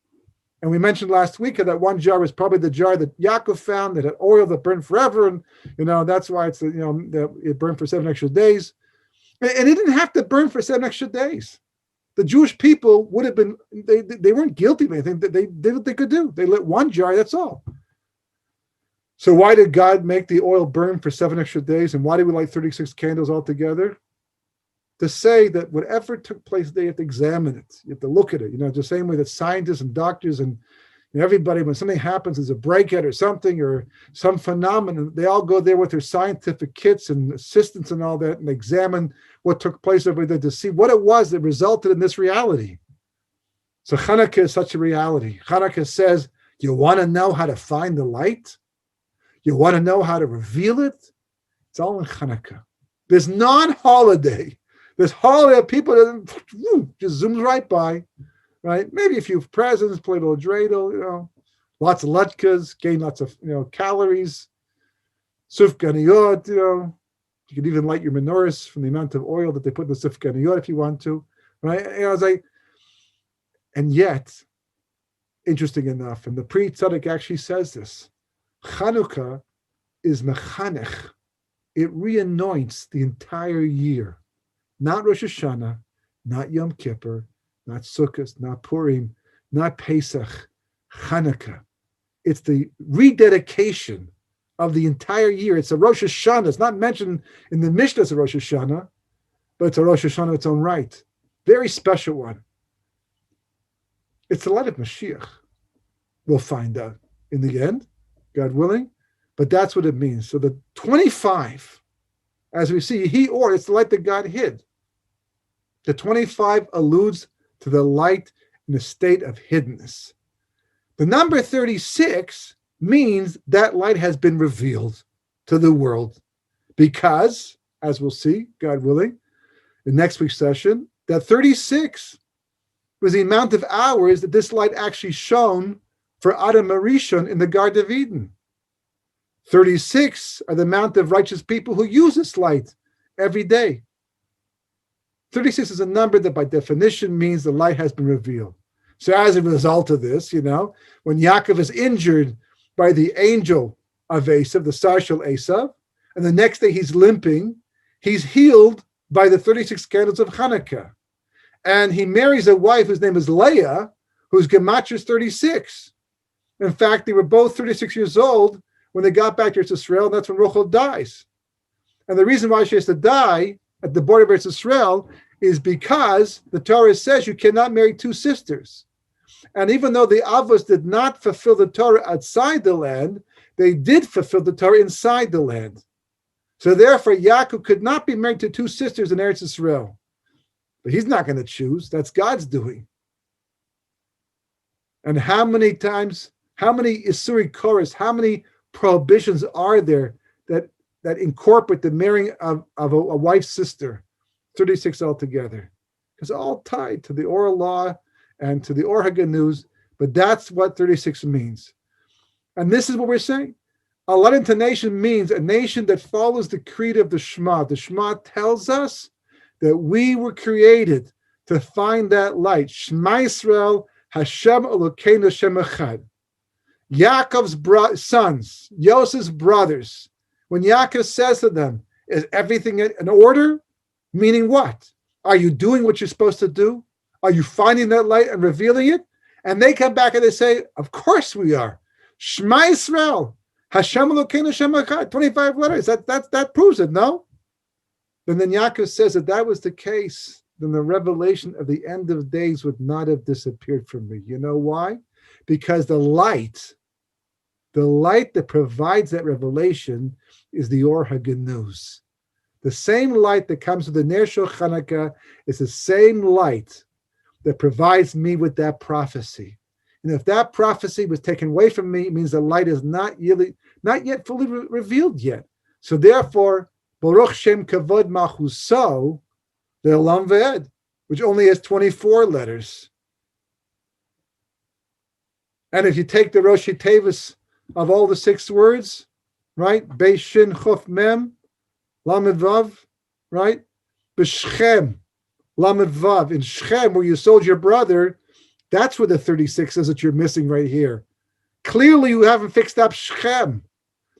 And we mentioned last week that one jar was probably the jar that Yaakov found that had oil that burned forever. And, that's why it's, it burned for 7 extra days. And it didn't have to burn for 7 extra days. The Jewish people would have been, they weren't guilty of anything. They did what they could do. They lit one jar, that's all. So why did God make the oil burn for 7 extra days? And why did we light 36 candles altogether? To say that whatever took place, they have to examine it. You have to look at it. The same way that scientists and doctors and everybody, when something happens, there's a breakout or something or some phenomenon, they all go there with their scientific kits and assistants and all that and examine what took place over there to see what it was that resulted in this reality. So Chanukah is such a reality. Chanukah says, you want to know how to find the light? You want to know how to reveal it? It's all in Chanukah. There's non-holiday. This holiday of people that just zooms right by, right? Maybe a few presents, play a little dreidel, lots of latkes, gain lots of calories, sufganiyot, you can even light your menorahs from the amount of oil that they put in the sufganiyot if you want to, right? And yet, interesting enough, and the Pri Tzaddik actually says this, Chanukah is mechanech. It reanoints the entire year. Not Rosh Hashanah, not Yom Kippur, not Sukkot, not Purim, not Pesach, Chanukah. It's the rededication of the entire year. It's a Rosh Hashanah. It's not mentioned in the Mishnah as a Rosh Hashanah, but it's a Rosh Hashanah in its own right. Very special one. It's the light of Mashiach. We'll find out in the end, God willing, but that's what it means. So the 25, as we see, it's the light that God hid. The 25 alludes to the light in a state of hiddenness. The number 36 means that light has been revealed to the world because, as we'll see, God willing, in next week's session, that 36 was the amount of hours that this light actually shone for Adam Arishon in the Garden of Eden. 36 are the amount of righteous people who use this light every day. 36 is a number that by definition means the light has been revealed. So as a result of this, when Yaakov is injured by the angel of Esav, the Sarshal Esav, and the next day he's limping, he's healed by the 36 candles of Chanukah. And he marries a wife whose name is Leah, whose Gemach is 36. In fact, they were both 36 years old when they got back to Eretz Yisrael, and that's when Rachel dies. And the reason why she has to die at the border of Eretz Yisrael is because the Torah says you cannot marry two sisters. And even though the Avos did not fulfill the Torah outside the land, they did fulfill the Torah inside the land. So therefore, Yaakov could not be married to two sisters in Eretz Yisrael. But he's not going to choose. That's God's doing. And how many times, how many Isuri Koras, how many prohibitions are there that incorporate the marrying of a wife's sister? 36 altogether. It's all tied to the oral law and to the Or HaGanuz, but that's what 36 means. And this is what we're saying. A Ladinta nation means a nation that follows the creed of the Shema. The Shema tells us that we were created to find that light. Shema Yisrael, Hashem Elokeinu Hashem Echad. Yaakov's sons, Yosef's brothers, when Yaakov says to them, is everything in order? Meaning what? Are you doing what you're supposed to do? Are you finding that light and revealing it? And they come back and they say, of course we are. Shema Yisrael, Hashem Elokeinu Hashem Echad, 25 letters. That proves it, no? Then Yaakov says that that was the case, then the revelation of the end of days would not have disappeared from me. You know why? Because the light that provides that revelation is the Or HaGanuz. The same light that comes with the Ner Shel Chanukah is the same light that provides me with that prophecy. And if that prophecy was taken away from me, it means the light is not yet fully revealed yet. So therefore, Baruch Shem Kavod Machuso, the Olam Ve'ed, which only has 24 letters. And if you take the Rosh Tevis of all the 6 words, right? Beis Shin Chof Mem, Lamed Vav, right? B'Shechem, Lamed Vav. In Shechem, where you sold your brother, That's where the 36 is that you're missing right here. Clearly, you haven't fixed up Shechem.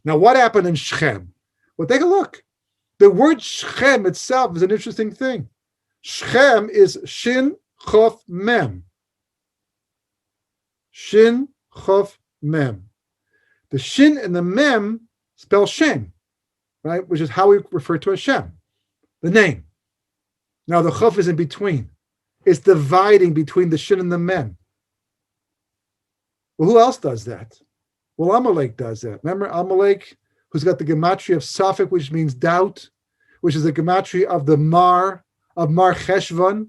Now, what happened in Shechem? Well, take a look. The word Shechem itself is an interesting thing. Shechem is Shin Chof Mem. Shin Chof Mem. The Shin and the Mem spell Shem, right? Which is how we refer to Hashem, the name. Now, the Chof is in between. It's dividing between the Shin and the Mem. Well, who else does that? Well, Amalek does that. Remember Amalek, who's got the gematria of Safek, which means doubt, which is the gematria of the Mar Cheshvan,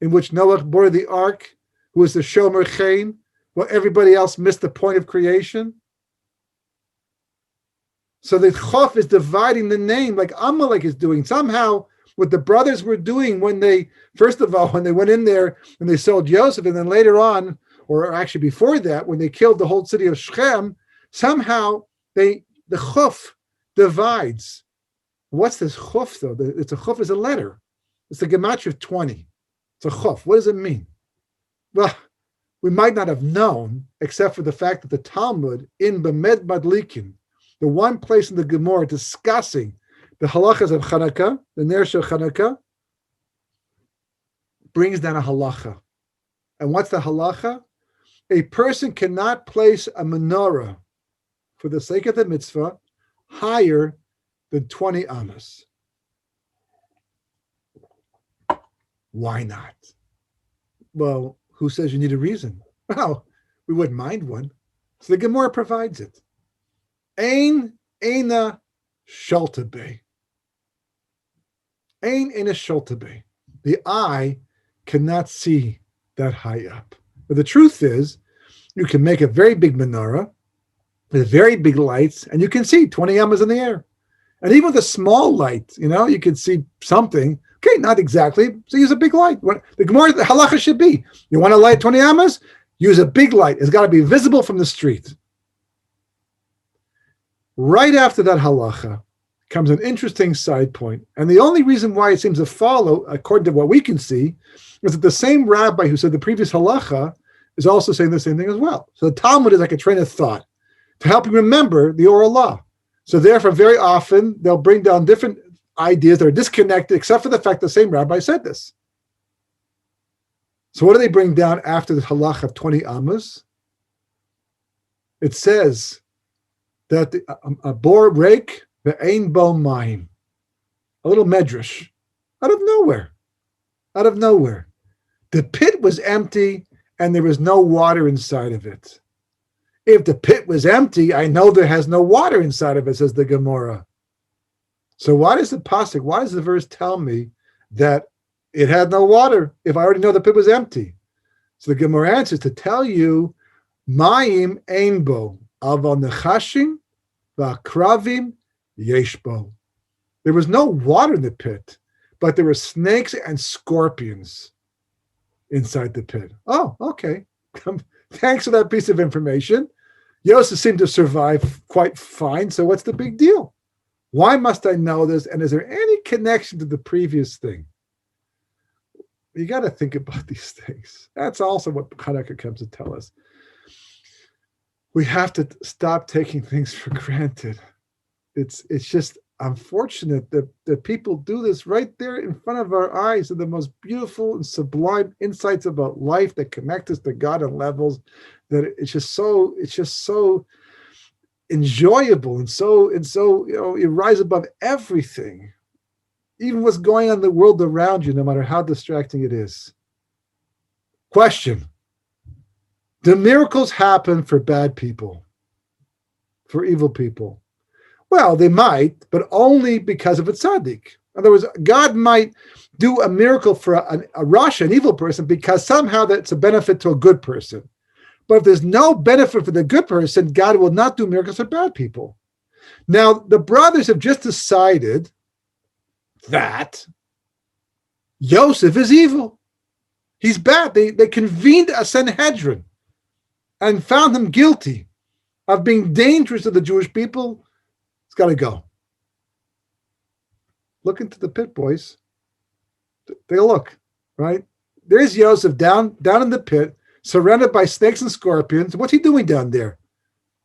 in which Noah bore the ark, who was the Shomer Chain, while everybody else missed the point of creation. So the Chof is dividing the name like Amalek is doing. Somehow, what the brothers were doing when they, first of all, when they went in there and they sold Yosef, and then later on, or actually before that, when they killed the whole city of Shechem, somehow the Chuf divides. What's this Chuf, though? It's a Chuf is a letter. It's the gematria of 20. It's a Chuf. What does it mean? Well, we might not have known, except for the fact that the Talmud in Bemed Madlikin, the one place in the Gemara discussing the Halakhas of Chanukah, the Ner Shel Chanukah, brings down a halacha. And what's the halacha? A person cannot place a menorah for the sake of the mitzvah higher than 20 amas. Why not? Well, who says you need a reason? Well, we wouldn't mind one. So the Gemara provides it. Ein ena shaltabe. Ein ena shaltabe. The eye cannot see that high up. But the truth is, you can make a very big menorah with very big lights, and you can see 20 amas in the air. And even with a small light, you can see something. Okay, not exactly. So use a big light. The Gemara, the halacha should be, you want to light 20 amas? Use a big light. It's got to be visible from the street. Right after that halacha comes an interesting side point. And the only reason why it seems to follow, according to what we can see, is that the same rabbi who said the previous halacha is also saying the same thing as well. So the Talmud is like a train of thought to help you remember the oral law. So therefore, very often, they'll bring down different ideas that are disconnected, except for the fact the same rabbi said this. So what do they bring down after the halacha of 20 amas? It says that a bor rake ve'ein bo mayim, a little medrash, out of nowhere. The pit was empty and there was no water inside of it. If the pit was empty, I know there has no water inside of it, says the Gemara. So why does the verse tell me that it had no water if I already know the pit was empty? So the Gemara answers to tell you, Mayim ein bo, aval nechashim v'akravim yesh bo. There was no water in the pit, but there were snakes and scorpions inside the pit. Oh, okay. Thanks for that piece of information. Yosef seemed to survive quite fine, so what's the big deal? Why must I know this? And is there any connection to the previous thing? You got to think about these things. That's also what Chanukah comes to tell us. We have to stop taking things for granted. It's just unfortunate that people do this right there in front of our eyes, and the most beautiful and sublime insights about life that connect us to God on levels that it's just so enjoyable and so you rise above everything, even what's going on in the world around you, no matter how distracting it is. Question: do miracles happen for bad people, for evil people? Well, they might, but only because of a tzaddik. In other words, God might do a miracle for a rasha, an evil person, because somehow that's a benefit to a good person. But if there's no benefit for the good person, God will not do miracles for bad people. Now, the brothers have just decided that Yosef is evil. He's bad. They convened a Sanhedrin and found him guilty of being dangerous to the Jewish people. It's got to go. Look into the pit, boys. Take a look, right? There's Yosef down in the pit, surrounded by snakes and scorpions. What's he doing down there?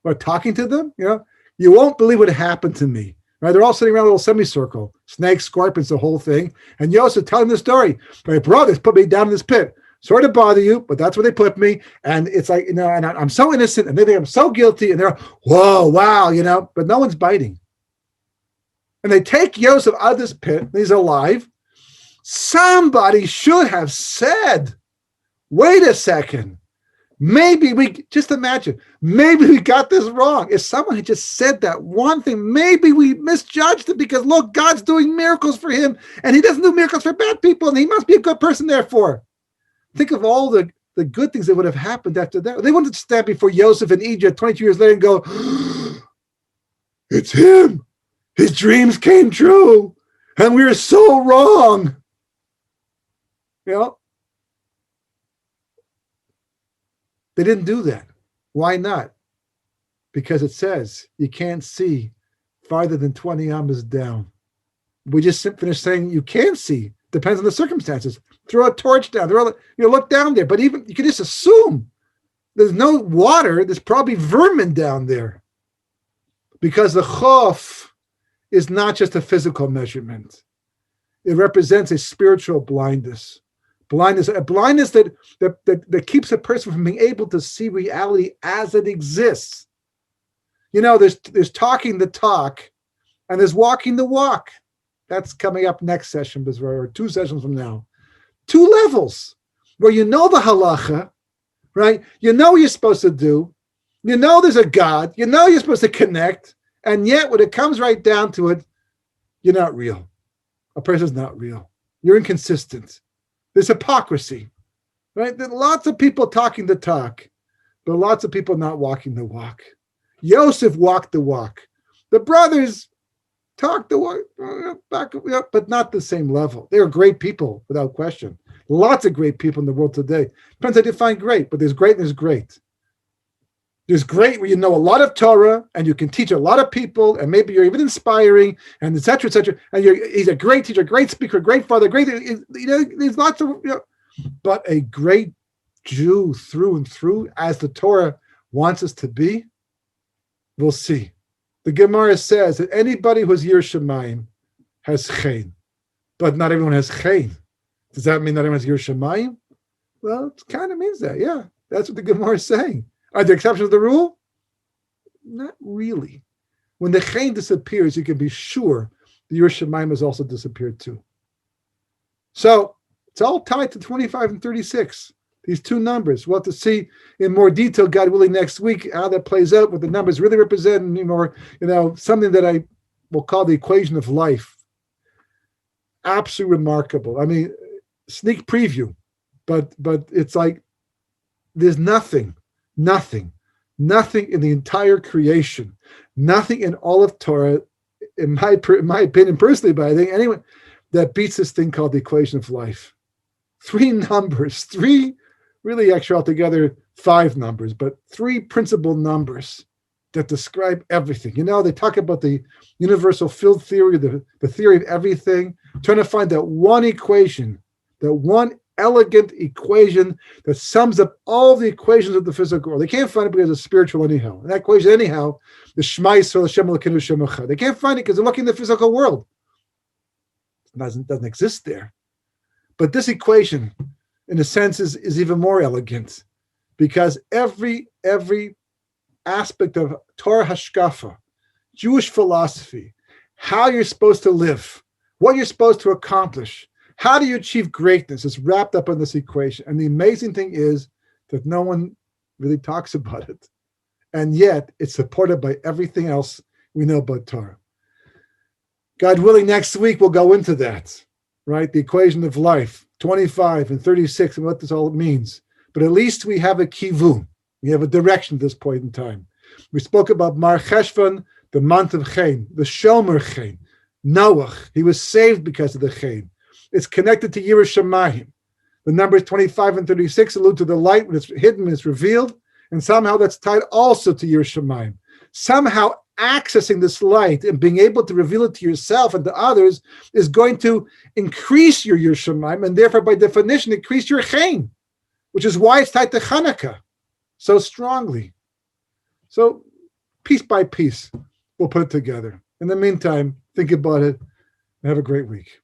What, talking to them? You won't believe what happened to me. Right? They're all sitting around a little semicircle, snakes, scorpions, the whole thing. And Yosef telling the story. My brothers put me down in this pit. Sorry to bother you, but that's where they put me. And it's like, and I'm so innocent, and they think I'm so guilty, and they're, whoa, wow, but no one's biting. And they take Yosef out of this pit, and he's alive. Somebody should have said, wait a second. Maybe just imagine, maybe we got this wrong. If someone had just said that one thing, maybe we misjudged it because, look, God's doing miracles for him, and he doesn't do miracles for bad people, and he must be a good person, therefore. Think of all the good things that would have happened after that. They wouldn't stand before Yosef in Egypt 22 years later and go, it's him. His dreams came true, and we were so wrong. They didn't do that. Why not? Because it says you can't see farther than 20 amas down. We just finished saying you can see. Depends on the circumstances. Throw a torch down. Look down there. But even you can just assume there's no water. There's probably vermin down there. Because the chof is not just a physical measurement. It represents a spiritual blindness. A blindness that keeps a person from being able to see reality as it exists. There's talking the talk, and there's walking the walk. That's coming up next session, or 2 sessions from now. 2 levels where the halakha, right? What you're supposed to do. There's a God. You're supposed to connect, and yet when it comes right down to it, you're not real. A person's not real. You're inconsistent. There's hypocrisy, right? There's lots of people talking the talk, but lots of people not walking the walk. Yosef walked the walk. The brothers talked the walk, but not the same level. They are great people, without question. Lots of great people in the world today. Depends how you define great, but there's great and there's great. There's great where you know a lot of Torah and you can teach a lot of people, and maybe you're even inspiring, and et cetera, et cetera. And he's a great teacher, great speaker, great father, great. There's lots of, but a great Jew through and through, as the Torah wants us to be, we'll see. The Gemara says that anybody who's Yir Shemayim has chen, but not everyone has chen. Does that mean that everyone has Yir Shemayim? Well, it kind of means that, yeah. That's what the Gemara is saying. Are there exceptions to the rule? Not really. When the chen disappears, you can be sure the Yir Shemayim has also disappeared too. So it's all tied to 25 and 36. These 2 numbers. We'll have to see in more detail, God willing, next week how that plays out, what the numbers really represent, and something that I will call the equation of life. Absolutely remarkable. I mean, sneak preview, but it's like there's nothing in the entire creation, nothing in all of Torah, in my opinion, personally, but I think anyone that beats this thing called the equation of life. 3 numbers, 3. Really, actually, altogether 5 numbers, but 3 principal numbers that describe everything. They talk about the universal field theory, the theory of everything, trying to find that one equation, that one elegant equation that sums up all the equations of the physical world. They can't find it because it's spiritual anyhow. And that equation anyhow, the Shema Yisrael Hashem Elokeinu Shem Echad. They can't find it because they're looking in the physical world. It doesn't exist there. But this equation, in a sense, is even more elegant, because every aspect of Torah Hashkafa, Jewish philosophy, how you're supposed to live, what you're supposed to accomplish, how do you achieve greatness, is wrapped up in this equation. And the amazing thing is that no one really talks about it. And yet it's supported by everything else we know about Torah. God willing, next week we'll go into that, right? The equation of life. 25 and 36 and what this all means. But at least we have a kivun. We have a direction at this point in time. We spoke about Mar Cheshvan, the month of Chen, the Shomer Chen, Noach. He was saved because of the Chen. It's connected to Yir Shemayim. The numbers 25 and 36 allude to the light when it's hidden, when it's revealed, and somehow that's tied also to Yir Shemayim. Somehow accessing this light and being able to reveal it to yourself and to others is going to increase your Yir Shemayim, and therefore, by definition, increase your Chen. which is why it's tied to Chanukah so strongly. So piece by piece, we'll put it together. In the meantime, think about it and have a great week.